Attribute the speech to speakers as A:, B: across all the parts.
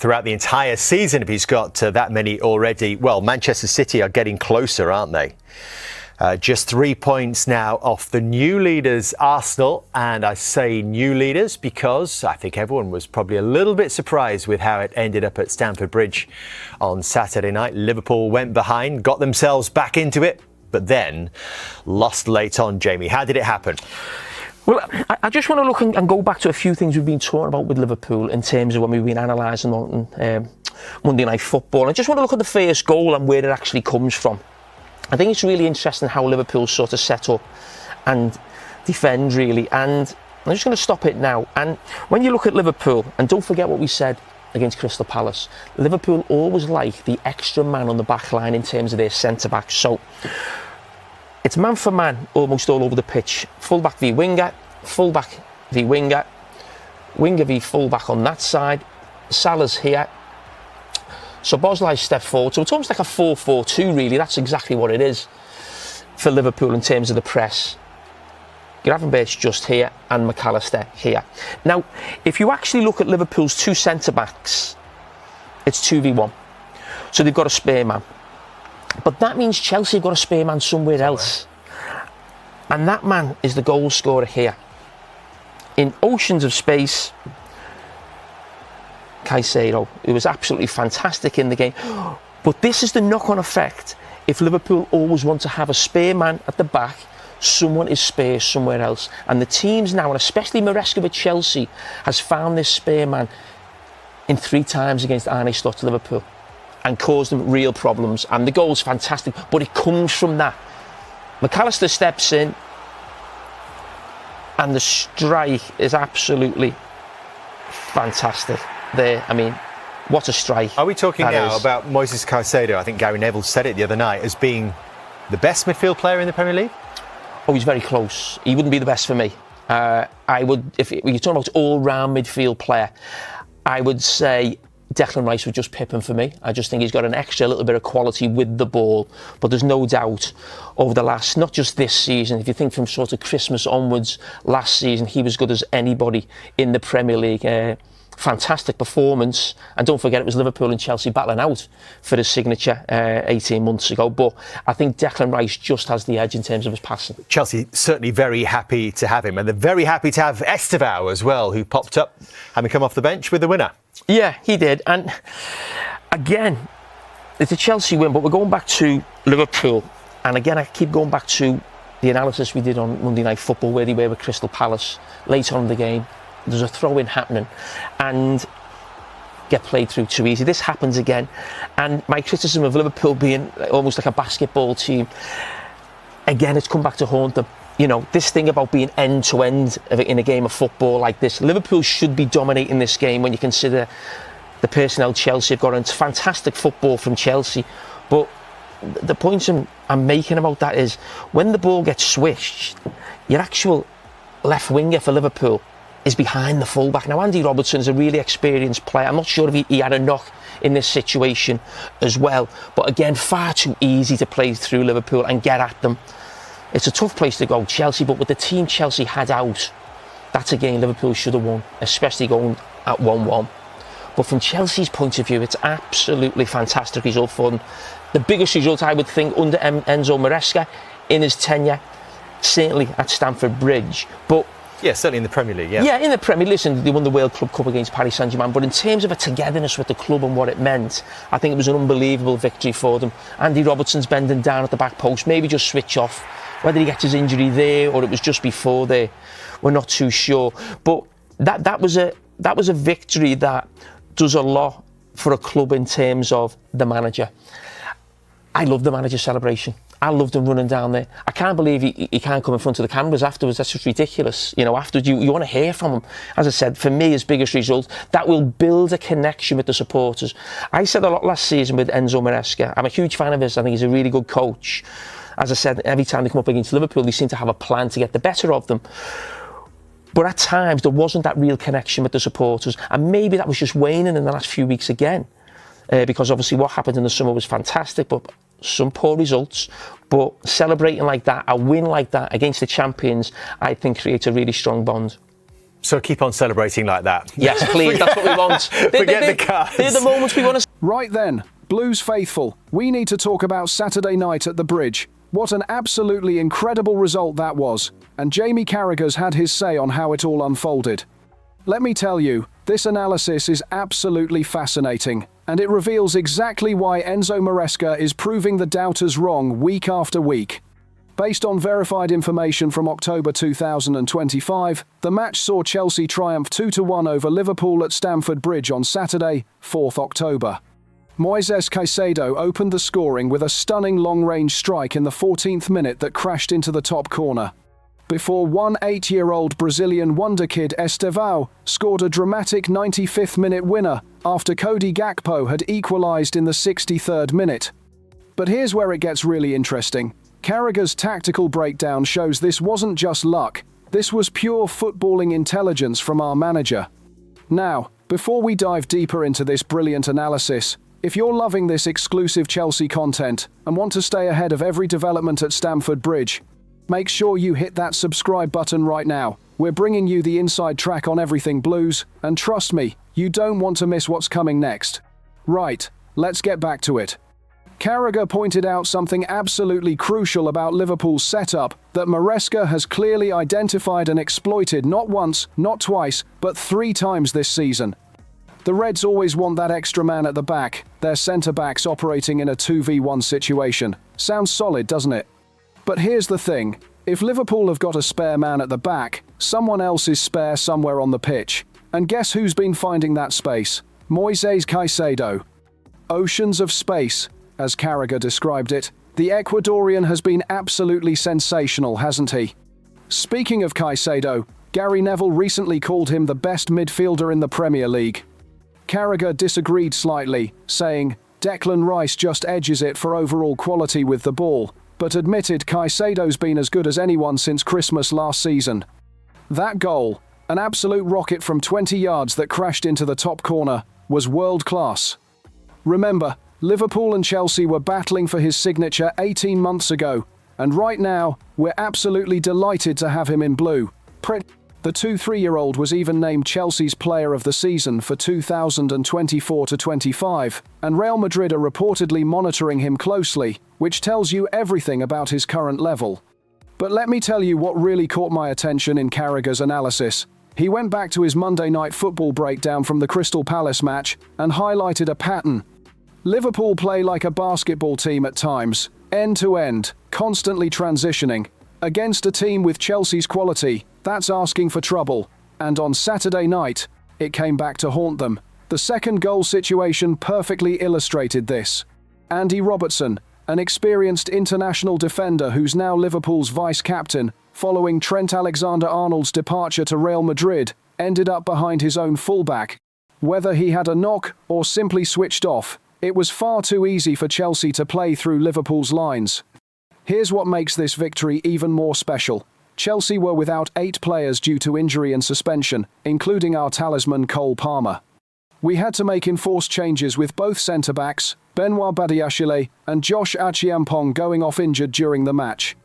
A: throughout the entire season if he's got that many already. Well, Manchester City are getting closer, aren't they? Just 3 points now off the new leaders, Arsenal. And I say new leaders because I think everyone was probably a little bit surprised with how it ended up at Stamford Bridge on Saturday night. Liverpool went behind, got themselves back into it, but then lost late on. Jamie, how did it happen?
B: Well, I just want to look and go back to a few things we've been talking about with Liverpool in terms of when we've been analysing on Monday Night Football. I just want to look at the first goal and where it actually comes from. I think it's really interesting how Liverpool sort of set up and defend, really. And I'm just going to stop it now. And when you look at Liverpool, and don't forget what we said against Crystal Palace, Liverpool always like the extra man on the back line in terms of their centre-backs. So it's man for man almost all over the pitch. Full-back v winger, full-back v winger, winger v full-back on that side. Salah's here. So Boslai stepped forward. So it's almost like a 4-4-2, really. That's exactly what it is for Liverpool in terms of the press. Gravenberch just here and McAllister here. Now, if you actually look at Liverpool's two centre-backs, it's 2v1. So they've got a spare man. But that means Chelsea have got a spare man somewhere else. And that man is the goal scorer here. In oceans of space, Caicedo, who was absolutely fantastic in the game. But this is the knock-on effect. If Liverpool always want to have a spare man at the back, someone is spare somewhere else. And the teams now, and especially Maresca with Chelsea, has found this spare man in 3 times against Arne Slot's Liverpool and caused them real problems. And the goal's fantastic, but it comes from that. McAllister steps in, and the strike is absolutely fantastic. There, I mean, what a strike.
A: Are we talking now about Moisés Caicedo? I think Gary Neville said it the other night as being the best midfield player in the Premier League.
B: Oh, he's very close. He wouldn't be the best for me. I would, if you're talking about all-round midfield player, I would say Declan Rice would just pip him for me. I just think he's got an extra little bit of quality with the ball. But there's no doubt over the last, not just this season, if you think from sort of Christmas onwards, last season, he was good as anybody in the Premier League. Fantastic performance, and don't forget it was Liverpool and Chelsea battling out for his signature 18 months ago. But I think Declan Rice just has the edge in terms of his passing.
A: Chelsea certainly very happy to have him, and they're very happy to have Estêvão as well, who popped up having come off the bench with the winner.
B: Yeah, he did. And again, it's a Chelsea win, but we're going back to Liverpool, and again I keep going back to the analysis we did on Monday Night Football where they were with Crystal Palace late on in the game. There's a throw-in happening and get played through too easy. This happens again. And my criticism of Liverpool being almost like a basketball team, again, it's come back to haunt them. You know, this thing about being end-to-end in a game of football like this, Liverpool should be dominating this game when you consider the personnel Chelsea have got. And it's fantastic football from Chelsea. But the point I'm making about that is when the ball gets switched, your actual left winger for Liverpool is behind the fullback. Now, Andy Robertson is a really experienced player. I'm not sure if he had a knock in this situation as well. But again, far too easy to play through Liverpool and get at them. It's a tough place to go, Chelsea, but with the team Chelsea had out, that's a game Liverpool should have won, especially going at 1-1. But from Chelsea's point of view, it's absolutely fantastic result for them. The biggest result, I would think, under Enzo Maresca in his tenure, certainly at Stamford Bridge. But
A: yeah, certainly in the Premier League,
B: yeah, in the Premier League. Listen, they won the World Club Cup against Paris Saint-Germain, but in terms of a togetherness with the club and what it meant, I think it was an unbelievable victory for them. Andy Robertson's bending down at the back post, maybe just switch off. Whether he gets his injury there or it was just before there, we're not too sure. But that was a victory that does a lot for a club in terms of the manager. I love the manager celebration. I loved him running down there. I can't believe he can't come in front of the cameras afterwards. That's just ridiculous. You know, afterwards you want to hear from him. As I said, for me, his biggest result, that will build a connection with the supporters. I said a lot last season with Enzo Maresca. I'm a huge fan of his. I think he's a really good coach. As I said, every time they come up against Liverpool, they seem to have a plan to get the better of them. But at times, there wasn't that real connection with the supporters. And maybe that was just waning in the last few weeks again. Because obviously what happened in the summer was fantastic, but some poor results. But celebrating like that, a win like that against the champions, I think creates a really strong bond.
A: So keep on celebrating like that.
B: Yes, please. That's what we want.
A: Forget the cards.
B: They're the moments we want to.
C: Right then, Blues faithful, we need to talk about Saturday night at the Bridge. What an absolutely incredible result that was, and Jamie Carragher's had his say on how it all unfolded. Let me tell you, this analysis is absolutely fascinating, and it reveals exactly why Enzo Maresca is proving the doubters wrong week after week. Based on verified information from October 2025, the match saw Chelsea triumph 2-1 over Liverpool at Stamford Bridge on Saturday, 4th October. Moisés Caicedo opened the scoring with a stunning long-range strike in the 14th minute that crashed into the top corner, before 8-year-old Brazilian wonderkid Estêvão scored a dramatic 95th-minute winner after Cody Gakpo had equalised in the 63rd minute. But here's where it gets really interesting. Carragher's tactical breakdown shows this wasn't just luck, this was pure footballing intelligence from our manager. Now, before we dive deeper into this brilliant analysis, if you're loving this exclusive Chelsea content and want to stay ahead of every development at Stamford Bridge, make sure you hit that subscribe button right now. We're bringing you the inside track on everything Blues, and trust me, you don't want to miss what's coming next. Right, let's get back to it. Carragher pointed out something absolutely crucial about Liverpool's setup that Maresca has clearly identified and exploited not once, not twice, but 3 times this season. The Reds always want that extra man at the back, their centre-backs operating in a 2v1 situation. Sounds solid, doesn't it? But here's the thing, if Liverpool have got a spare man at the back, someone else is spare somewhere on the pitch. And guess who's been finding that space? Moisés Caicedo. Oceans of space, as Carragher described it. The Ecuadorian has been absolutely sensational, hasn't he? Speaking of Caicedo, Gary Neville recently called him the best midfielder in the Premier League. Carragher disagreed slightly, saying, Declan Rice just edges it for overall quality with the ball, but admitted Caicedo's been as good as anyone since Christmas last season. That goal, an absolute rocket from 20 yards that crashed into the top corner, was world-class. Remember, Liverpool and Chelsea were battling for his signature 18 months ago, and right now, we're absolutely delighted to have him in blue. The 23-year-old was even named Chelsea's Player of the Season for 2024-25, and Real Madrid are reportedly monitoring him closely, which tells you everything about his current level. But let me tell you what really caught my attention in Carragher's analysis. He went back to his Monday Night Football breakdown from the Crystal Palace match and highlighted a pattern. Liverpool play like a basketball team at times, end-to-end, constantly transitioning. Against a team with Chelsea's quality, that's asking for trouble. And on Saturday night, it came back to haunt them. The second goal situation perfectly illustrated this. Andy Robertson, an experienced international defender who's now Liverpool's vice-captain, following Trent Alexander-Arnold's departure to Real Madrid, ended up behind his own fullback. Whether he had a knock or simply switched off, it was far too easy for Chelsea to play through Liverpool's lines. Here's what makes this victory even more special. Chelsea were without 8 players due to injury and suspension, including our talisman Cole Palmer. We had to make enforced changes with both centre-backs, Benoit Badiashile and Josh Achiampong going off injured during the match.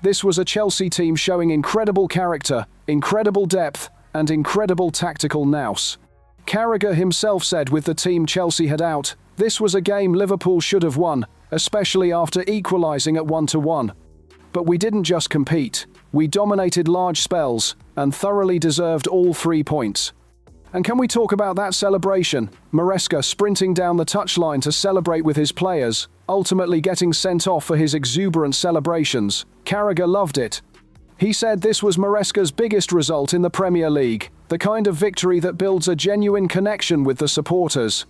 C: This was a Chelsea team showing incredible character, incredible depth, and incredible tactical nous. Carragher himself said with the team Chelsea had out, this was a game Liverpool should have won, especially after equalising at 1-1. But we didn't just compete, we dominated large spells and thoroughly deserved all 3 points. And can we talk about that celebration? Maresca sprinting down the touchline to celebrate with his players, ultimately getting sent off for his exuberant celebrations. Carragher loved it. He said this was Maresca's biggest result in the Premier League, the kind of victory that builds a genuine connection with the supporters.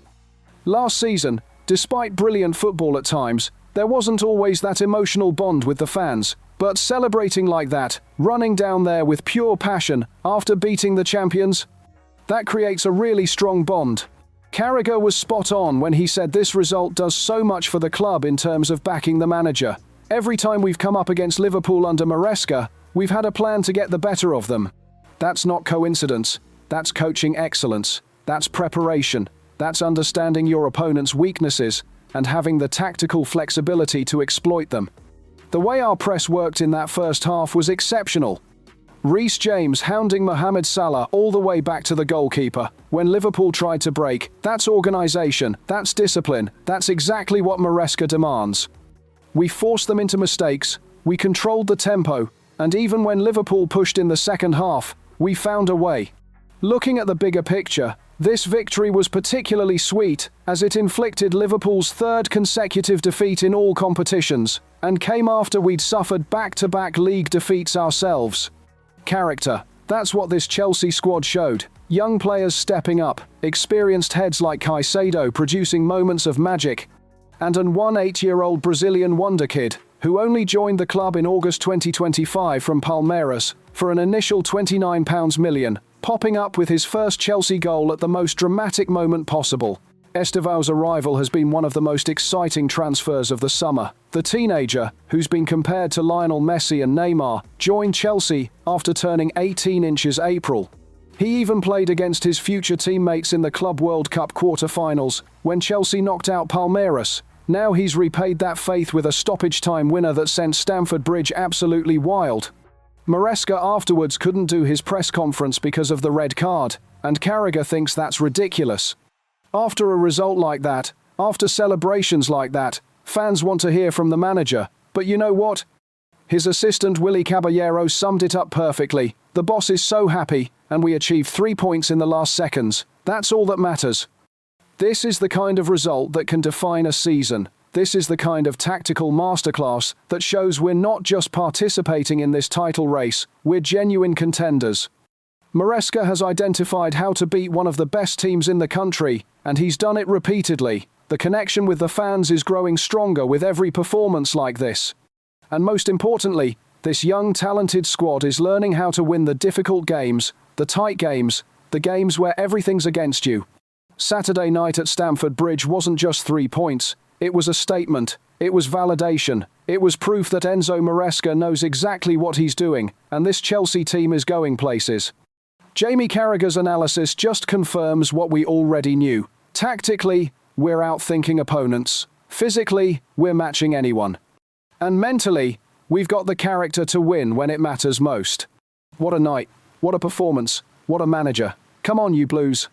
C: Last season, despite brilliant football at times, there wasn't always that emotional bond with the fans, but celebrating like that, running down there with pure passion after beating the champions, that creates a really strong bond. Carragher was spot on when he said this result does so much for the club in terms of backing the manager. Every time we've come up against Liverpool under Maresca, we've had a plan to get the better of them. That's not coincidence, that's coaching excellence, that's preparation. That's understanding your opponent's weaknesses and having the tactical flexibility to exploit them. The way our press worked in that first half was exceptional. Reece James hounding Mohamed Salah all the way back to the goalkeeper. When Liverpool tried to break, that's organisation, that's discipline, that's exactly what Maresca demands. We forced them into mistakes, we controlled the tempo, and even when Liverpool pushed in the second half, we found a way. Looking at the bigger picture, this victory was particularly sweet as it inflicted Liverpool's third consecutive defeat in all competitions, and came after we'd suffered back-to-back league defeats ourselves. Character. That's what this Chelsea squad showed. Young players stepping up, experienced heads like Caicedo producing moments of magic, and an 18-year-old Brazilian wonderkid, who only joined the club in August 2025 from Palmeiras for an initial £29 million, popping up with his first Chelsea goal at the most dramatic moment possible. Estêvão's arrival has been one of the most exciting transfers of the summer. The teenager, who's been compared to Lionel Messi and Neymar, joined Chelsea after turning 18 in April. He even played against his future teammates in the Club World Cup quarter-finals when Chelsea knocked out Palmeiras. Now he's repaid that faith with a stoppage-time winner that sent Stamford Bridge absolutely wild. Maresca afterwards couldn't do his press conference because of the red card, and Carragher thinks that's ridiculous. After a result like that, after celebrations like that, fans want to hear from the manager. But you know what? His assistant Willy Caballero summed it up perfectly. The boss is so happy, and we achieved 3 points in the last seconds. That's all that matters. This is the kind of result that can define a season. This is the kind of tactical masterclass that shows we're not just participating in this title race, we're genuine contenders. Maresca has identified how to beat one of the best teams in the country, and he's done it repeatedly. The connection with the fans is growing stronger with every performance like this. And most importantly, this young, talented squad is learning how to win the difficult games, the tight games, the games where everything's against you. Saturday night at Stamford Bridge wasn't just 3 points. It was a statement. It was validation. It was proof that Enzo Maresca knows exactly what he's doing, and this Chelsea team is going places. Jamie Carragher's analysis just confirms what we already knew. Tactically, we're outthinking opponents. Physically, we're matching anyone. And mentally, we've got the character to win when it matters most. What a night. What a performance. What a manager. Come on, you Blues.